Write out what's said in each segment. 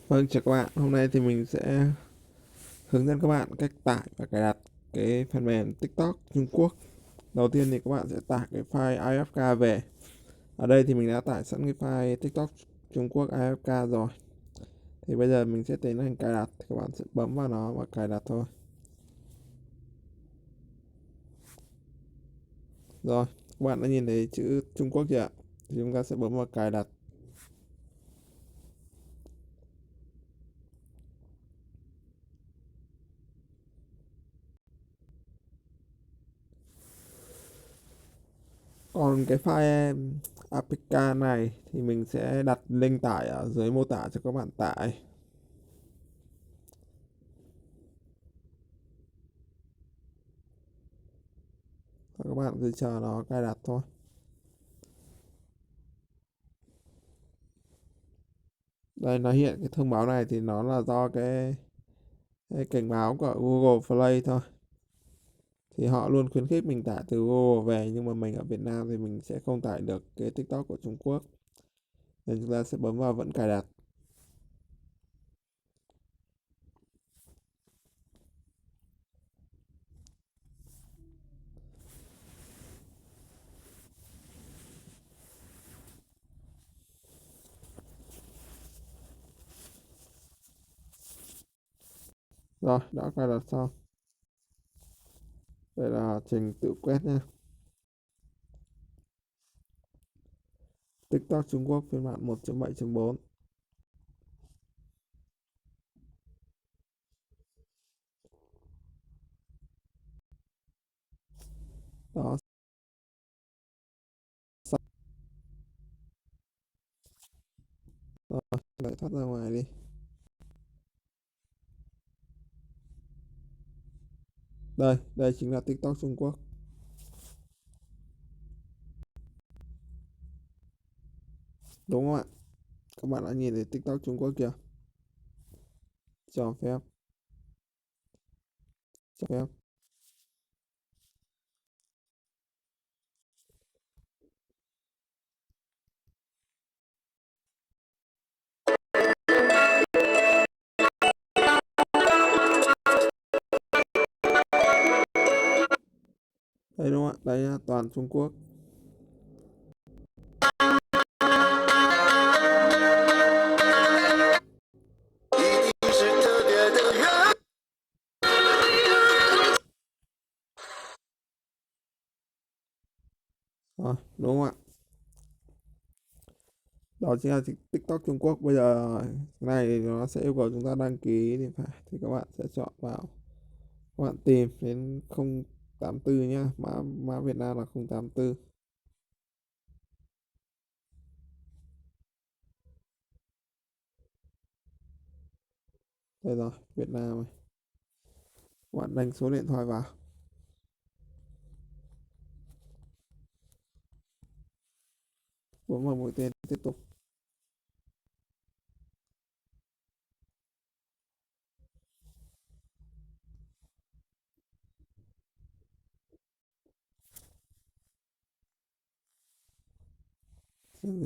Vâng, chào các bạn. Hôm nay thì mình sẽ hướng dẫn các bạn cách tải và cài đặt cái phần mềm TikTok Trung Quốc. Đầu tiên thì các bạn sẽ tải cái file AFK về. Ở đây thì mình đã tải sẵn cái file TikTok Trung Quốc AFK rồi. Thì bây giờ mình sẽ tiến hành cài đặt. Thì các bạn sẽ bấm vào nó và cài đặt thôi. Rồi, các bạn đã nhìn thấy chữ Trung Quốc chưa ạ? Thì chúng ta sẽ bấm vào cài đặt. Còn cái file APK này thì mình sẽ đặt link tải ở dưới mô tả cho các bạn tải. Các bạn cứ chờ nó cài đặt thôi. Đây nó hiện cái thông báo này thì nó là do cái cảnh báo của Google Play thôi. Thì họ luôn khuyến khích mình tải từ Google về, nhưng mà mình ở Việt Nam thì mình sẽ không tải được cái TikTok của Trung Quốc. Nên chúng ta sẽ bấm vào vẫn cài đặt. Rồi, đã cài đặt xong. Đây là trình tự quét nha. TikTok Trung Quốc phiên bản 1.7.4. Đó. Rồi, lại thoát ra ngoài đi. Đây chính là TikTok Trung Quốc. Đúng không ạ? Các bạn đã nhìn thấy TikTok Trung Quốc chưa? Cho phép. Cho phép. Đây đúng không ạ? Đây nha, toàn Trung Quốc. Rồi, đúng không ạ? Đó chính là TikTok Trung Quốc. Bây giờ cái này thì nó sẽ yêu cầu chúng ta đăng ký thì phải, thì các bạn sẽ chọn vào, các bạn tìm đến 084 nhá, mã Việt Nam là 084. Đây rồi, Việt Nam này. Các bạn đánh số điện thoại vào, bấm vào mũi tên tiếp tục.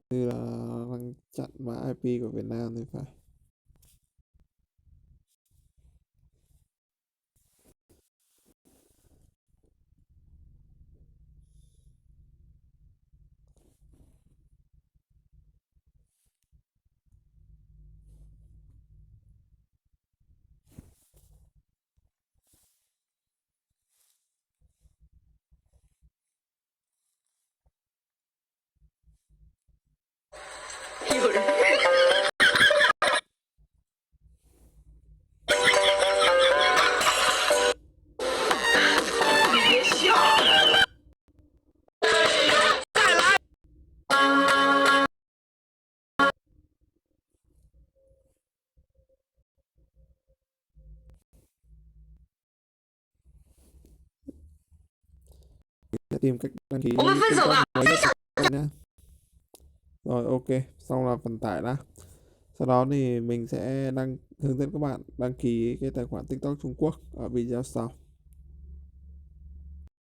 Như là đang chặn mã IP của Việt Nam thì phải. Sẽ tìm cách đăng ký TikTok mới nhất nhé. Rồi, ok, xong là phần tải đã. Sau đó thì mình sẽ hướng dẫn các bạn đăng ký cái tài khoản TikTok Trung Quốc ở video sau.